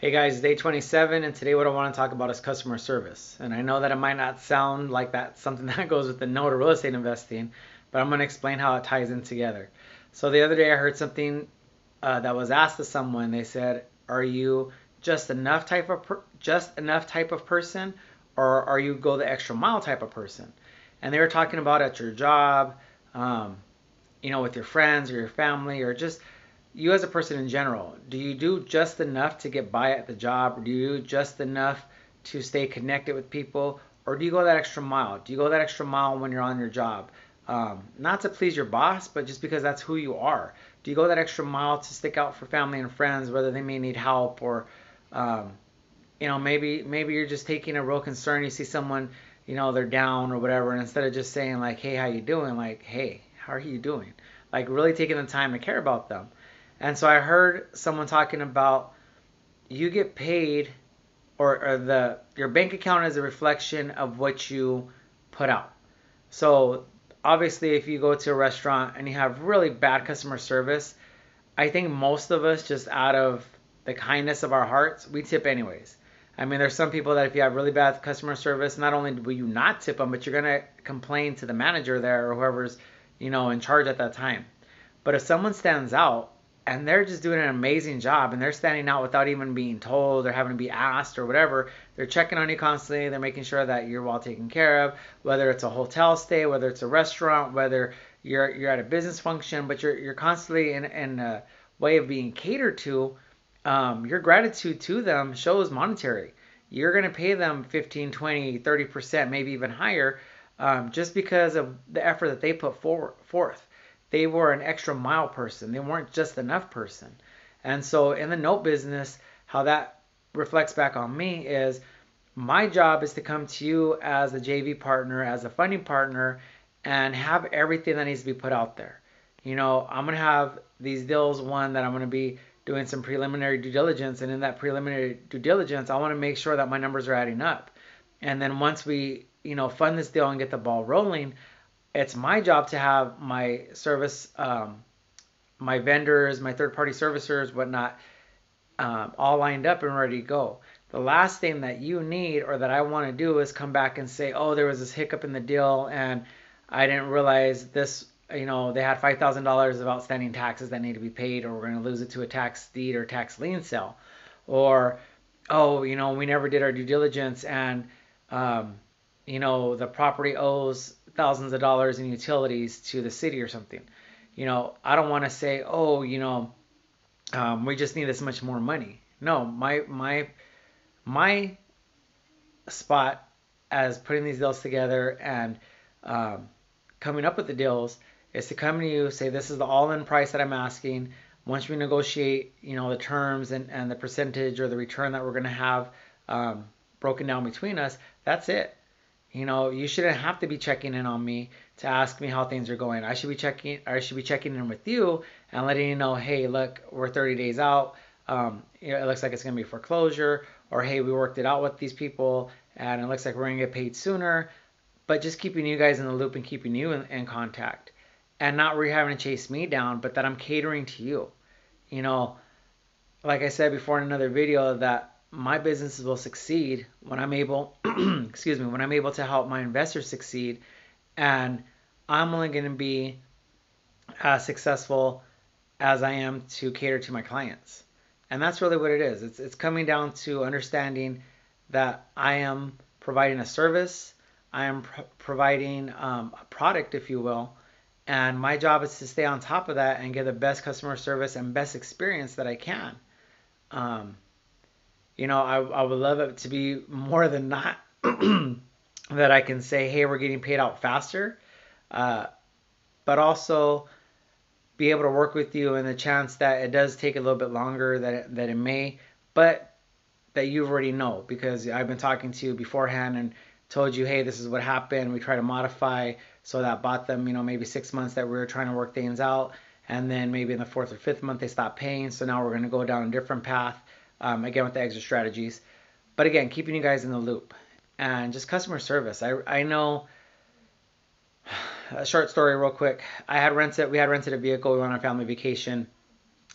Hey guys, day 27, and today what I want to talk about is customer service. And I know that it might not sound like that's something that goes with the no to real estate investing, but I'm going to explain how it ties in together. So the other day I heard something that was asked to someone. They said, "Are you just enough type of person, or are you go the extra mile type of person?" And they were talking about at your job, um, with your friends or your family, or just you as a person in general. Do you do just enough to get by at the job? Or do you do just enough to stay connected with people? Or do you go that extra mile? Do you go that extra mile when you're on your job? Not to please your boss, but just because that's who you are. Do you go that extra mile to stick out for family and friends, whether they may need help or, um, maybe you're just taking a real concern. You see someone, they're down or whatever, and instead of just saying like, "Hey, how you doing?" Like, "Hey, how are you doing?" Like really taking the time to care about them. And so I heard someone talking about you get paid, or the your bank account is a reflection of what you put out. So obviously if you go to a restaurant and you have really bad customer service, I think most of us, just out of the kindness of our hearts, we tip anyways. I mean, there's some people that if you have really bad customer service, not only will you not tip them, but you're gonna complain to the manager there or whoever's, in charge at that time. But if someone stands out and they're just doing an amazing job and they're standing out without even being told or having to be asked or whatever, they're checking on you constantly, they're making sure that you're well taken care of, whether it's a hotel stay, whether it's a restaurant, whether you're at a business function, but you're constantly in a way of being catered to. Your gratitude to them shows monetary. You're going to pay them 15, 20, 30%, maybe even higher, just because of the effort that they put forth. They were an extra mile person. They weren't just enough person. And so in the note business, how that reflects back on me is my job is to come to you as a JV partner, as a funding partner, and have everything that needs to be put out there. I'm going to have these deals, one that I'm going to be doing some preliminary due diligence. And in that preliminary due diligence, I want to make sure that my numbers are adding up. And then once we, fund this deal and get the ball rolling, it's my job to have my service, my vendors, my third party servicers, whatnot, all lined up and ready to go. The last thing that you need or that I want to do is come back and say, "Oh, there was this hiccup in the deal and I didn't realize this." They had $5,000 of outstanding taxes that need to be paid, or we're going to lose it to a tax deed or tax lien sale. Or, "Oh, we never did our due diligence and, the property owes thousands of dollars in utilities to the city or something." I don't want to say, "Oh, we just need this much more money." No, my spot as putting these deals together and um, coming up with the deals is to come to you, say this is the all-in price that I'm asking. Once we negotiate, the terms and the percentage or the return that we're going to have um, broken down between us, that's it. You shouldn't have to be checking in on me to ask me how things are going. I should be checking in with you and letting you know, "Hey, look, we're 30 days out. It looks like it's going to be foreclosure," or, "Hey, we worked it out with these people and it looks like we're going to get paid sooner." But just keeping you guys in the loop and keeping you in contact, and not really having to chase me down, but that I'm catering to you. You know, like I said before in another video, that my businesses will succeed when I'm able, excuse me, when I'm able to help my investors succeed, and I'm only going to be as successful as I am to cater to my clients. And that's really what it is. It's coming down to understanding that I am providing a service, I am providing a product, if you will, and my job is to stay on top of that and give the best customer service and best experience that I can. Um, I would love it to be more than not that I can say, "Hey, we're getting paid out faster," uh, but also be able to work with you in the chance that it does take a little bit longer that it may, but that you already know because I've been talking to you beforehand and told you, "Hey, this is what happened." We try to modify, so that bought them, maybe 6 months that we were trying to work things out. And then maybe in the fourth or fifth month, they stopped paying. So now we're going to go down a different path, again, with the exit strategies. But again, keeping you guys in the loop and just customer service. I know a short story real quick. We had rented a vehicle. We went on a family vacation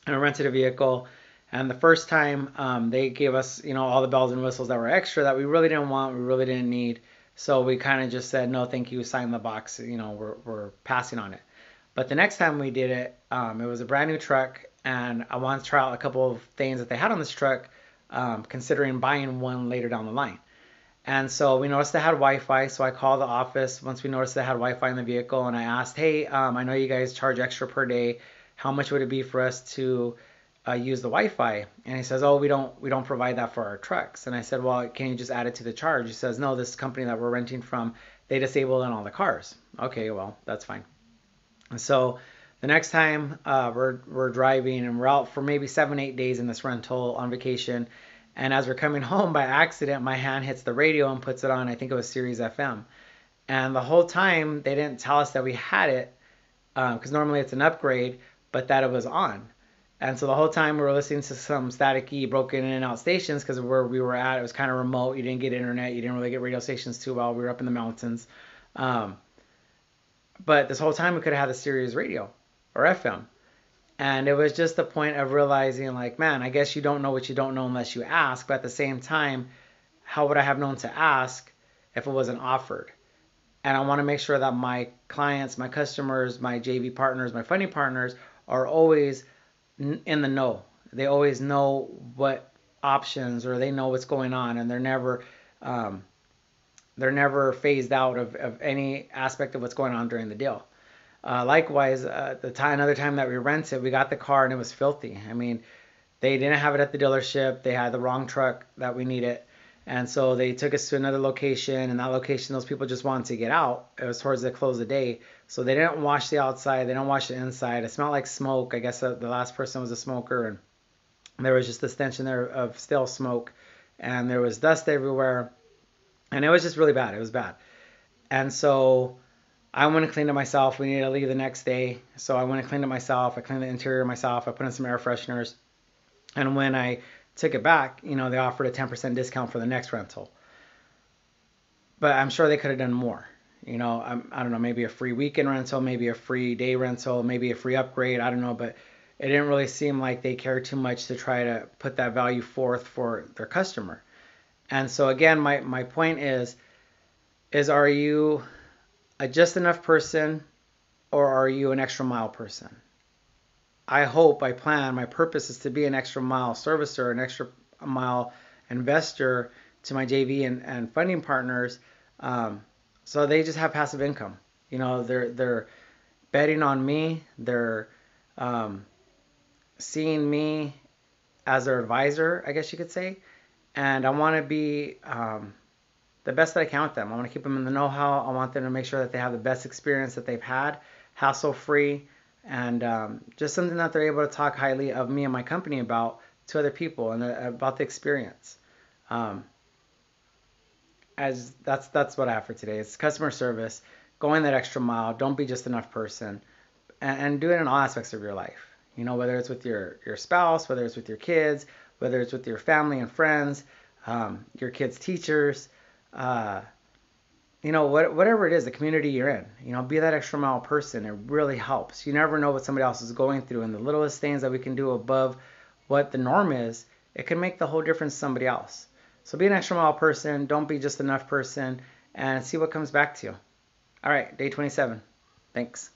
and I rented a vehicle And the first time, they gave us, all the bells and whistles that were extra that we really didn't want, we really didn't need. So we kind of just said, no, thank you, sign the box, we're passing on it. But the next time we did it, it was a brand new truck, and I wanted to try out a couple of things that they had on this truck, considering buying one later down the line. And so we noticed they had Wi-Fi, so I called the office once we noticed they had Wi-Fi in the vehicle, and I asked, hey, I know you guys charge extra per day. How much would it be for us to use the Wi-Fi? And he says, oh, we don't provide that for our trucks. And I said, well, can you just add it to the charge? He says, no, this company that we're renting from, they disable it on all the cars. Okay, well, that's fine. And so the next time, we're driving and we're out for maybe 7-8 days in this rental on vacation. And as we're coming home by accident, my hand hits the radio and puts it on. I think it was Sirius XM. And the whole time they didn't tell us that we had it, because normally it's an upgrade, but that it was on. And so the whole time we were listening to some staticky, broken in and out stations, because where we were at, it was kind of remote. You didn't get internet. You didn't really get radio stations too well. We were up in the mountains. Um, but this whole time we could have had the Sirius radio or FM. And it was just the point of realizing, like, man, I guess you don't know what you don't know unless you ask. But at the same time, how would I have known to ask if it wasn't offered? And I want to make sure that my clients, my customers, my JV partners, my funding partners are always in the know. They always know what options, or they know what's going on, and um, they're never phased out of any aspect of what's going on during the deal. Likewise, another time that we rented, we got the car and it was filthy. I mean, they didn't have it at the dealership. They had the wrong truck that we needed. And so they took us to another location, and that location, those people just wanted to get out. It was towards the close of the day. So they didn't wash the outside. They didn't wash the inside. It smelled like smoke. I guess the last person was a smoker, and there was just a stench in there of stale smoke. And there was dust everywhere. And it was just really bad. It was bad. And so I went and cleaned it myself. We needed to leave the next day. So I went and cleaned it myself. I cleaned the interior myself. I put in some air fresheners. And when I took it back, they offered a 10% discount for the next rental. But I'm sure they could have done more. I don't know, maybe a free weekend rental, maybe a free day rental, maybe a free upgrade. I don't know, but it didn't really seem like they cared too much to try to put that value forth for their customer. And so again, my point is are you a just enough person, or are you an extra mile person? I plan, my purpose is to be an extra mile servicer, an extra mile investor to my JV and funding partners, so they just have passive income. They're betting on me. They're seeing me as their advisor, I guess you could say. And I want to be the best that I can with them. I want to keep them in the know-how. I want them to make sure that they have the best experience that they've had, hassle-free, and just something that they're able to talk highly of me and my company about to other people, and about the experience. As that's what I have for today. It's customer service, going that extra mile. Don't be just enough person, and do it in all aspects of your life. Whether it's with your spouse, whether it's with your kids, whether it's with your family and friends, your kids' teachers, whatever it is, the community you're in. Be that extra mile person. It really helps. You never know what somebody else is going through, and the littlest things that we can do above what the norm is, it can make the whole difference to somebody else. So be an extra mile person. Don't be just enough person, and see what comes back to you. All right, day 27. Thanks.